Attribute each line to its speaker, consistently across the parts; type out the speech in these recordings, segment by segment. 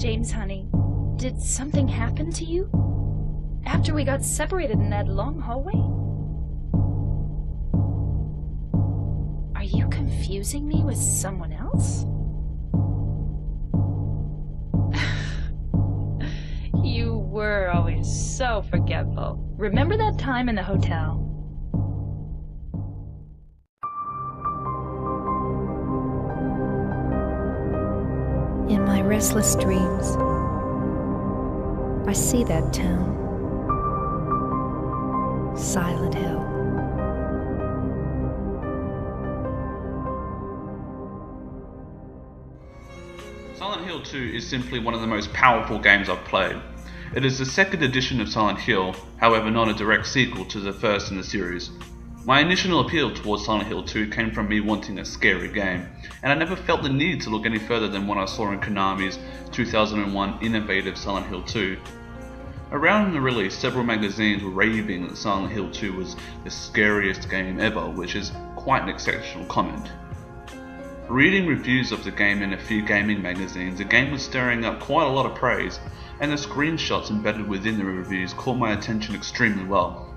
Speaker 1: James, honey, did something happen to you? After we got separated in that long hallway? Are you confusing me with someone else? You were always so forgetful. Remember that time in the hotel?
Speaker 2: In my restless dreams, I see that town, Silent Hill.
Speaker 3: Silent Hill 2 is simply one of the most powerful games I've played. It is the second edition of Silent Hill, however not a direct sequel to the first in the series. My initial appeal towards Silent Hill 2 came from me wanting a scary game, and I never felt the need to look any further than what I saw in Konami's 2001 innovative Silent Hill 2. Around the release, several magazines were raving that Silent Hill 2 was the scariest game ever, which is quite an exceptional comment. Reading reviews of the game in a few gaming magazines, the game was stirring up quite a lot of praise, and the screenshots embedded within the reviews caught my attention extremely well.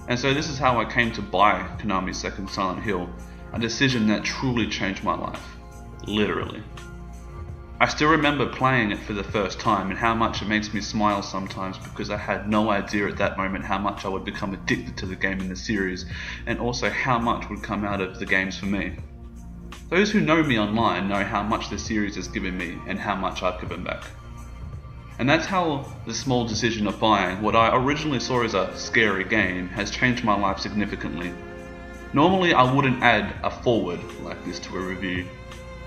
Speaker 3: And so this is how I came to buy Konami's second Silent Hill, a decision that truly changed my life. Literally. I still remember playing it for the first time and how much it makes me smile sometimes because I had no idea at that moment how much I would become addicted to the game in the series, and also how much would come out of the games for me. Those who know me online know how much the series has given me and how much I've given back. And that's how the small decision of buying what I originally saw as a scary game has changed my life significantly. Normally I wouldn't add a forward like this to a review,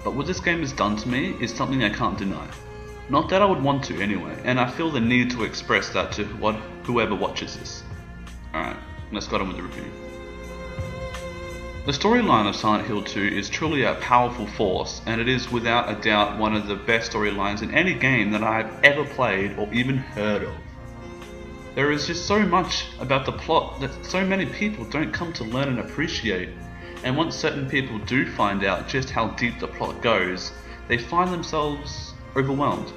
Speaker 3: but what this game has done to me is something I can't deny. Not that I would want to anyway, and I feel the need to express that to whoever watches this. Alright, let's get on with the review. The storyline of Silent Hill 2 is truly a powerful force, and it is without a doubt one of the best storylines in any game that I have ever played or even heard of. There is just so much about the plot that so many people don't come to learn and appreciate, and once certain people do find out just how deep the plot goes, they find themselves overwhelmed.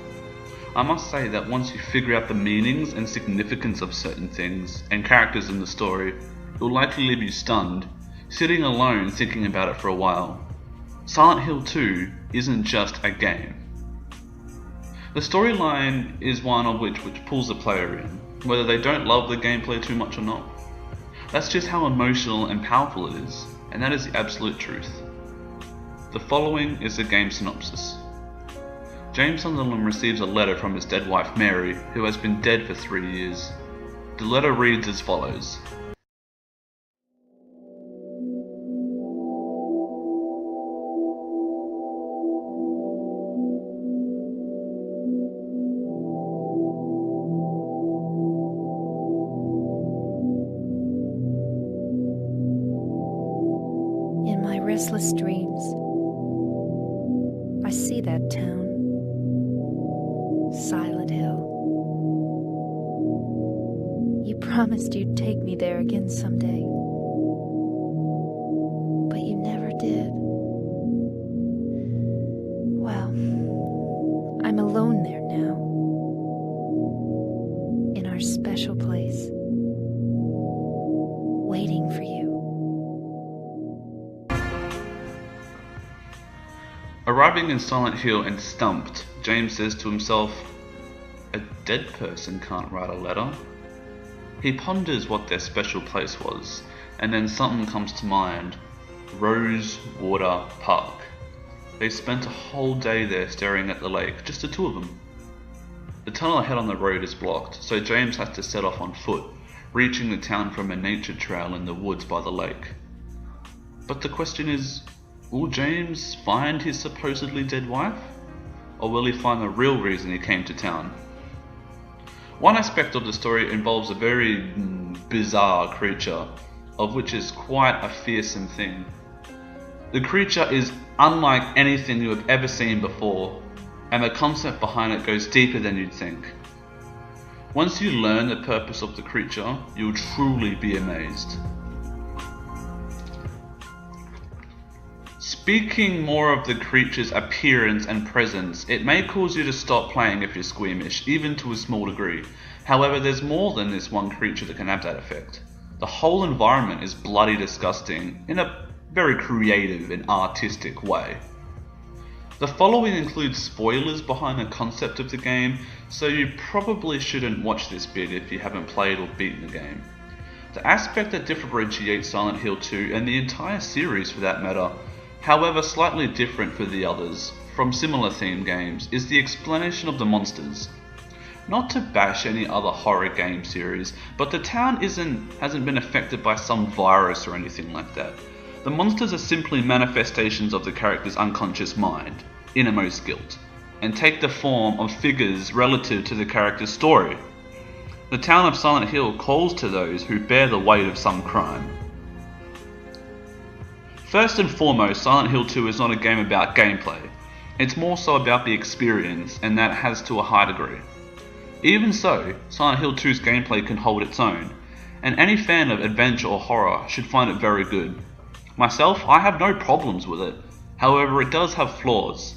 Speaker 3: I must say that once you figure out the meanings and significance of certain things and characters in the story, it will likely leave you stunned, sitting alone thinking about it for a while. Silent Hill 2 isn't just a game. The storyline is one of which pulls the player in, whether they don't love the gameplay too much or not. That's just how emotional and powerful it is, and that is the absolute truth. The following is the game synopsis. James Sunderland receives a letter from his dead wife Mary, who has been dead for 3 years. The letter reads as follows.
Speaker 2: In my restless dreams, I see that town, Silent Hill. You promised you'd take me there again someday, but you never did. Well, I'm alone there now, in our special place, waiting for you.
Speaker 3: Arriving in Silent Hill and stumped, James says to himself, "A dead person can't write a letter." He ponders what their special place was, and then something comes to mind. Rosewater Park. They spent a whole day there staring at the lake, just the two of them. The tunnel ahead on the road is blocked, so James has to set off on foot, reaching the town from a nature trail in the woods by the lake. But the question is, will James find his supposedly dead wife? Or will he find the real reason he came to town? One aspect of the story involves a very bizarre creature, of which is quite a fearsome thing. The creature is unlike anything you have ever seen before, and the concept behind it goes deeper than you'd think. Once you learn the purpose of the creature, you'll truly be amazed. Speaking more of the creature's appearance and presence, it may cause you to stop playing if you're squeamish, even to a small degree. However, there's more than this one creature that can have that effect. The whole environment is bloody disgusting in a very creative and artistic way. The following includes spoilers behind the concept of the game, so you probably shouldn't watch this bit if you haven't played or beaten the game. The aspect that differentiates Silent Hill 2 and the entire series for that matter, however slightly different for the others from similar themed games, is the explanation of the monsters. Not to bash any other horror game series, but the town hasn't been affected by some virus or anything like that. The monsters are simply manifestations of the character's unconscious mind, innermost guilt, and take the form of figures relative to the character's story. The town of Silent Hill calls to those who bear the weight of some crime. First and foremost, Silent Hill 2 is not a game about gameplay. It's more so about the experience, and that has to a high degree. Even so, Silent Hill 2's gameplay can hold its own, and any fan of adventure or horror should find it very good. Myself, I have no problems with it, however it does have flaws.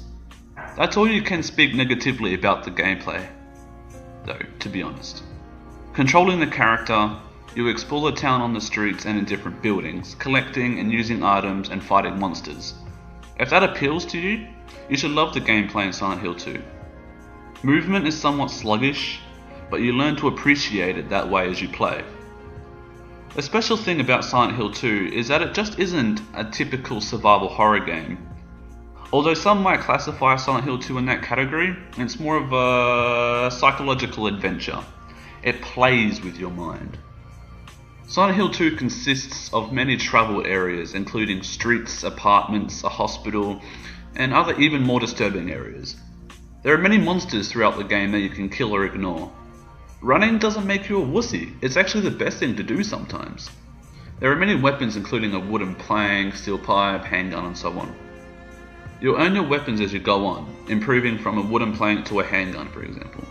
Speaker 3: That's all you can speak negatively about the gameplay, though, to be honest. Controlling the character, you explore the town on the streets and in different buildings, collecting and using items and fighting monsters. If that appeals to you, you should love the gameplay in Silent Hill 2. Movement is somewhat sluggish, but you learn to appreciate it that way as you play. The special thing about Silent Hill 2 is that it just isn't a typical survival horror game. Although some might classify Silent Hill 2 in that category, it's more of a psychological adventure. It plays with your mind. Silent Hill 2 consists of many travel areas, including streets, apartments, a hospital, and other even more disturbing areas. There are many monsters throughout the game that you can kill or ignore. Running doesn't make you a wussy, it's actually the best thing to do sometimes. There are many weapons including a wooden plank, steel pipe, handgun and so on. You'll earn your weapons as you go on, improving from a wooden plank to a handgun for example.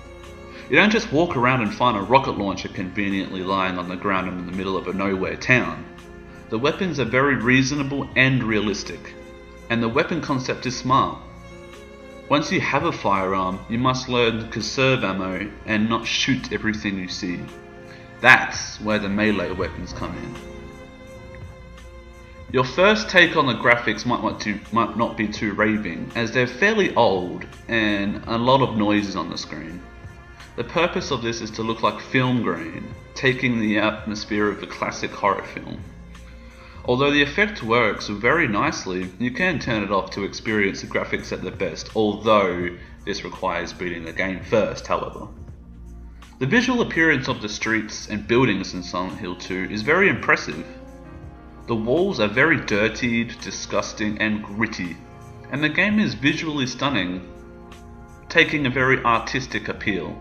Speaker 3: You don't just walk around and find a rocket launcher conveniently lying on the ground in the middle of a nowhere town. The weapons are very reasonable and realistic, and the weapon concept is smart. Once you have a firearm, you must learn to conserve ammo and not shoot everything you see. That's where the melee weapons come in. Your first take on the graphics might not be too raving, as they're fairly old and a lot of noise is on the screen. The purpose of this is to look like film grain, taking the atmosphere of a classic horror film. Although the effect works very nicely, you can turn it off to experience the graphics at their best, although this requires beating the game first, however. The visual appearance of the streets and buildings in Silent Hill 2 is very impressive. The walls are very dirtied, disgusting and gritty, and the game is visually stunning, taking a very artistic appeal.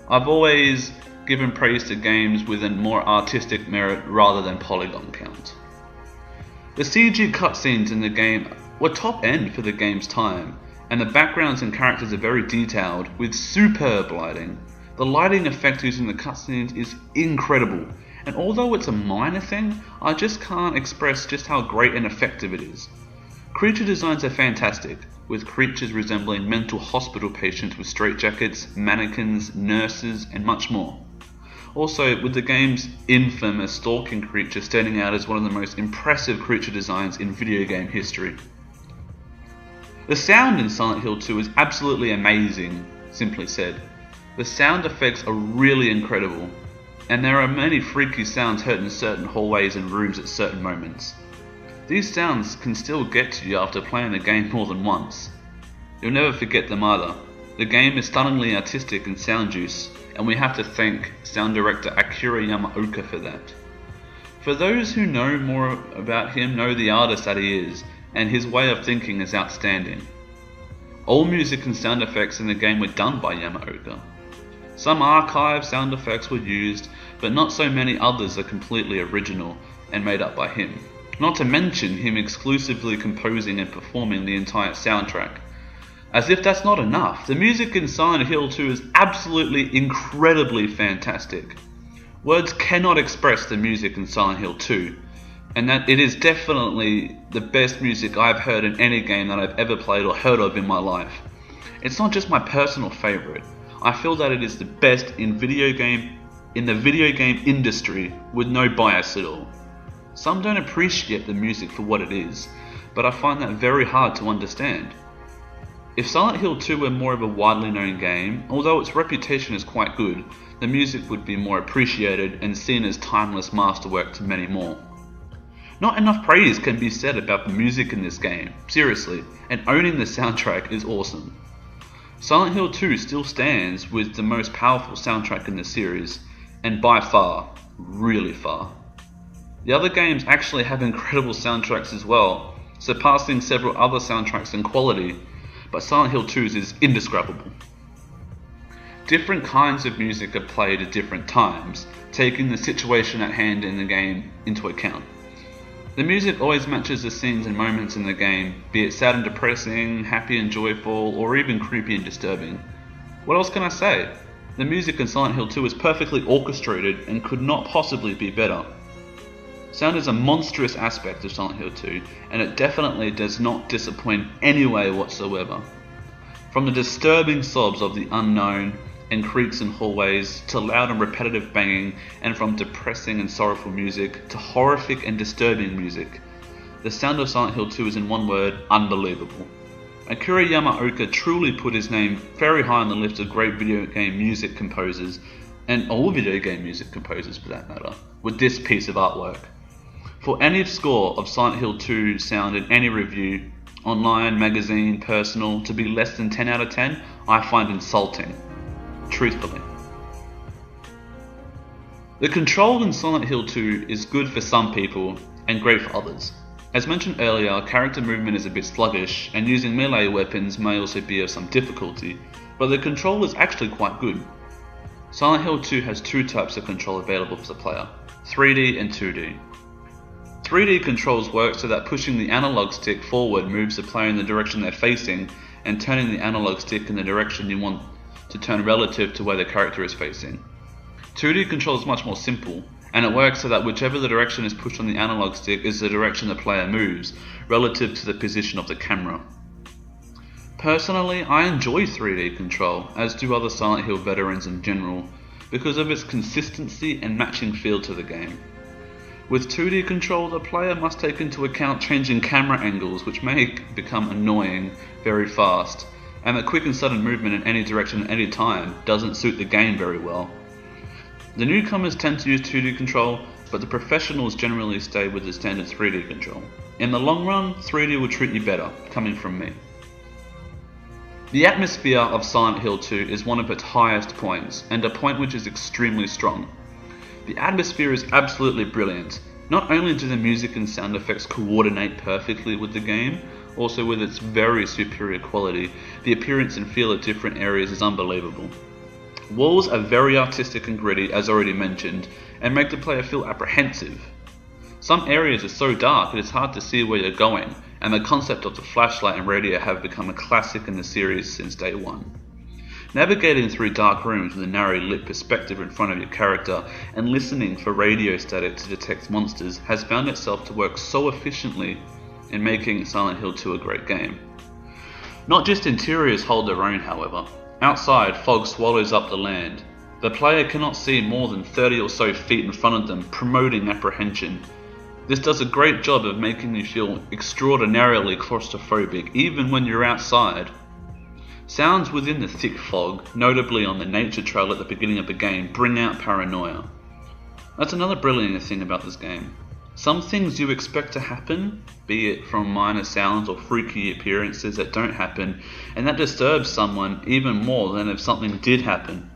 Speaker 3: I've always given praise to games with a more artistic merit rather than polygon count. The CG cutscenes in the game were top end for the game's time, and the backgrounds and characters are very detailed with superb lighting. The lighting effect using the cutscenes is incredible, and although it's a minor thing, I just can't express just how great and effective it is. Creature designs are fantastic, with creatures resembling mental hospital patients with straitjackets, mannequins, nurses, and much more. Also, with the game's infamous stalking creature standing out as one of the most impressive creature designs in video game history. The sound in Silent Hill 2 is absolutely amazing, simply said. The sound effects are really incredible, and there are many freaky sounds heard in certain hallways and rooms at certain moments. These sounds can still get to you after playing the game more than once. You'll never forget them either. The game is stunningly artistic in sound use, and we have to thank sound director Akira Yamaoka for that. For those who know more about him know the artist that he is, and his way of thinking is outstanding. All music and sound effects in the game were done by Yamaoka. Some archive sound effects were used, but not so many others are completely original and made up by him. Not to mention him exclusively composing and performing the entire soundtrack. As if that's not enough, the music in Silent Hill 2 is absolutely incredibly fantastic. Words cannot express the music in Silent Hill 2, and that it is definitely the best music I've heard in any game that I've ever played or heard of in my life. It's not just my personal favourite, I feel that it is the best in the video game industry with no bias at all. Some don't appreciate the music for what it is, but I find that very hard to understand. If Silent Hill 2 were more of a widely known game, although its reputation is quite good, the music would be more appreciated and seen as timeless masterwork to many more. Not enough praise can be said about the music in this game, seriously, and owning the soundtrack is awesome. Silent Hill 2 still stands with the most powerful soundtrack in the series, and by far, really far. The other games actually have incredible soundtracks as well, surpassing several other soundtracks in quality, but Silent Hill 2's is indescribable. Different kinds of music are played at different times, taking the situation at hand in the game into account. The music always matches the scenes and moments in the game, be it sad and depressing, happy and joyful, or even creepy and disturbing. What else can I say? The music in Silent Hill 2 is perfectly orchestrated and could not possibly be better. Sound is a monstrous aspect of Silent Hill 2, and it definitely does not disappoint any way whatsoever. From the disturbing sobs of the unknown and creaks in hallways, to loud and repetitive banging, and from depressing and sorrowful music to horrific and disturbing music, the sound of Silent Hill 2 is in one word, unbelievable. Akira Yamaoka truly put his name very high on the list of great video game music composers, and all video game music composers for that matter, with this piece of artwork. For any score of Silent Hill 2 sound in any review, online, magazine, personal, to be less than 10 out of 10, I find insulting. Truthfully. The control in Silent Hill 2 is good for some people and great for others. As mentioned earlier, character movement is a bit sluggish and using melee weapons may also be of some difficulty, but the control is actually quite good. Silent Hill 2 has two types of control available for the player, 3D and 2D. 3D controls work so that pushing the analog stick forward moves the player in the direction they're facing, and turning the analog stick in the direction you want to turn relative to where the character is facing. 2D control is much more simple, and it works so that whichever the direction is pushed on the analog stick is the direction the player moves, relative to the position of the camera. Personally, I enjoy 3D control, as do other Silent Hill veterans in general, because of its consistency and matching feel to the game. With 2D control, the player must take into account changing camera angles, which may become annoying very fast, and the quick and sudden movement in any direction at any time doesn't suit the game very well. The newcomers tend to use 2D control, but the professionals generally stay with the standard 3D control. In the long run, 3D will treat you better, coming from me. The atmosphere of Silent Hill 2 is one of its highest points, and a point which is extremely strong. The atmosphere is absolutely brilliant. Not only do the music and sound effects coordinate perfectly with the game, also with its very superior quality, the appearance and feel of different areas is unbelievable. Walls are very artistic and gritty, as already mentioned, and make the player feel apprehensive. Some areas are so dark it is hard to see where you're going, and the concept of the flashlight and radio have become a classic in the series since day one. Navigating through dark rooms with a narrowly lit perspective in front of your character and listening for radio static to detect monsters has found itself to work so efficiently in making Silent Hill 2 a great game. Not just interiors hold their own, however. Outside, fog swallows up the land. The player cannot see more than 30 or so feet in front of them, promoting apprehension. This does a great job of making you feel extraordinarily claustrophobic, even when you're outside. Sounds within the thick fog, notably on the nature trail at the beginning of the game, bring out paranoia. That's another brilliant thing about this game. Some things you expect to happen, be it from minor sounds or freaky appearances that don't happen, and that disturbs someone even more than if something did happen.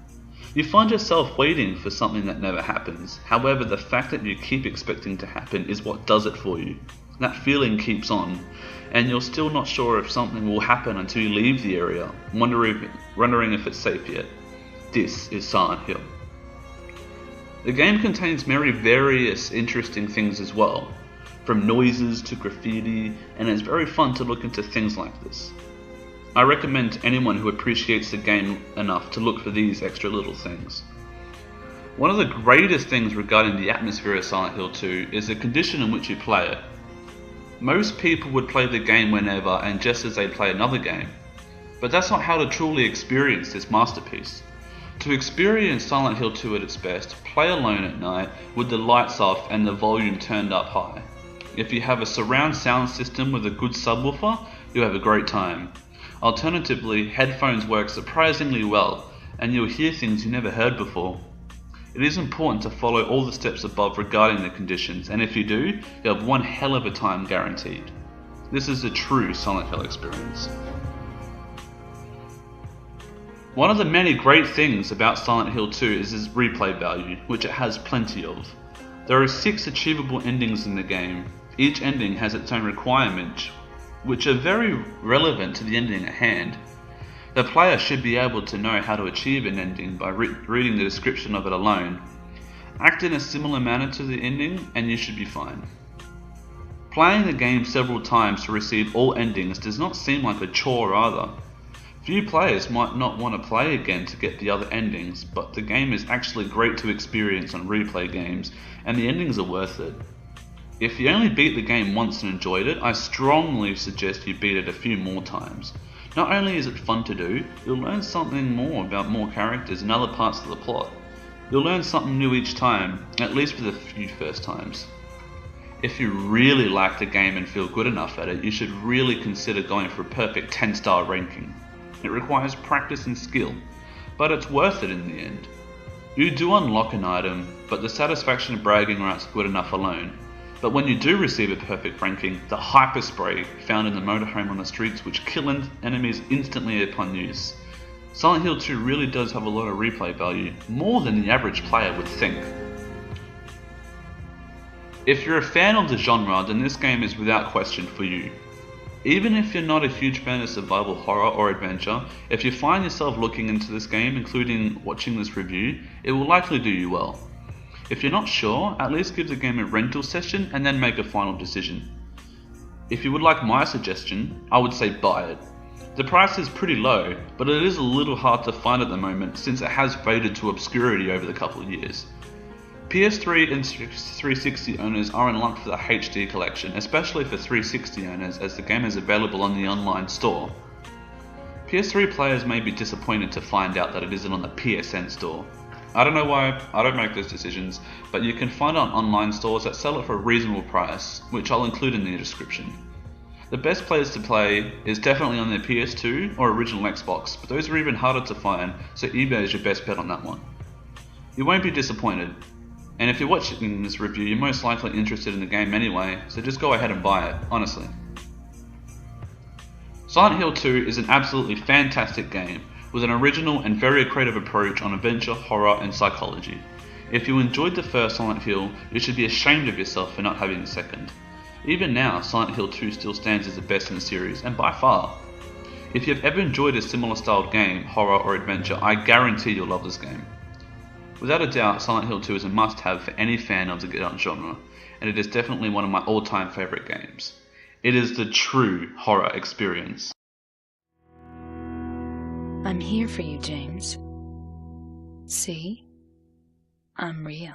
Speaker 3: You find yourself waiting for something that never happens. However, the fact that you keep expecting to happen is what does it for you. That feeling keeps on, and you're still not sure if something will happen until you leave the area, wondering if it's safe yet. This is Silent Hill. The game contains many various interesting things as well, from noises to graffiti, and it's very fun to look into things like this. I recommend to anyone who appreciates the game enough to look for these extra little things. One of the greatest things regarding the atmosphere of Silent Hill 2 is the condition in which you play it. Most people would play the game whenever and just as they play another game, but that's not how to truly experience this masterpiece. To experience Silent Hill 2 at its best, play alone at night with the lights off and the volume turned up high. If you have a surround sound system with a good subwoofer, you'll have a great time. Alternatively, headphones work surprisingly well, and you'll hear things you never heard before. It is important to follow all the steps above regarding the conditions, and if you do, you'll have one hell of a time guaranteed. This is a true Silent Hill experience. One of the many great things about Silent Hill 2 is its replay value, which it has plenty of. There are 6 achievable endings in the game. Each ending has its own requirements, which are very relevant to the ending at hand. The player should be able to know how to achieve an ending by reading the description of it alone. Act in a similar manner to the ending and you should be fine. Playing the game several times to receive all endings does not seem like a chore either. Few players might not want to play again to get the other endings, but the game is actually great to experience on replay games, and the endings are worth it. If you only beat the game once and enjoyed it, I strongly suggest you beat it a few more times. Not only is it fun to do, you'll learn something more about more characters and other parts of the plot. You'll learn something new each time, at least for the few first times. If you really like the game and feel good enough at it, you should really consider going for a perfect 10-star ranking. It requires practice and skill, but it's worth it in the end. You do unlock an item, but the satisfaction of bragging rights are good enough alone. But when you do receive a perfect ranking, the hyper spray found in the motorhome on the streets which kill enemies instantly upon use. Silent Hill 2 really does have a lot of replay value, more than the average player would think. If you're a fan of the genre, then this game is without question for you. Even if you're not a huge fan of survival horror or adventure, if you find yourself looking into this game, including watching this review, it will likely do you well. If you're not sure, at least give the game a rental session and then make a final decision. If you would like my suggestion, I would say buy it. The price is pretty low, but it is a little hard to find at the moment since it has faded to obscurity over the couple of years. PS3 and 360 owners are in luck for the HD collection, especially for 360 owners as the game is available on the online store. PS3 players may be disappointed to find out that it isn't on the PSN store. I don't know why, I don't make those decisions, but you can find it on online stores that sell it for a reasonable price, which I'll include in the description. The best place to play is definitely on the PS2 or original Xbox, but those are even harder to find, so eBay is your best bet on that one. You won't be disappointed. And if you're watching this review, you're most likely interested in the game anyway, so just go ahead and buy it, honestly. Silent Hill 2 is an absolutely fantastic game, with an original and very creative approach on adventure, horror and psychology. If you enjoyed the first Silent Hill, you should be ashamed of yourself for not having the second. Even now, Silent Hill 2 still stands as the best in the series, and by far. If you've ever enjoyed a similar styled game, horror or adventure, I guarantee you'll love this game. Without a doubt, Silent Hill 2 is a must-have for any fan of the genre, and it is definitely one of my all-time favourite games. It is the true horror experience.
Speaker 1: I'm here for you, James. See? I'm real.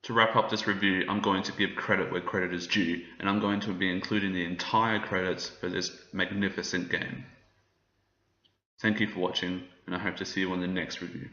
Speaker 3: To wrap up this review, I'm going to give credit where credit is due, and I'm going to be including the entire credits for this magnificent game. Thank you for watching, and I hope to see you on the next review.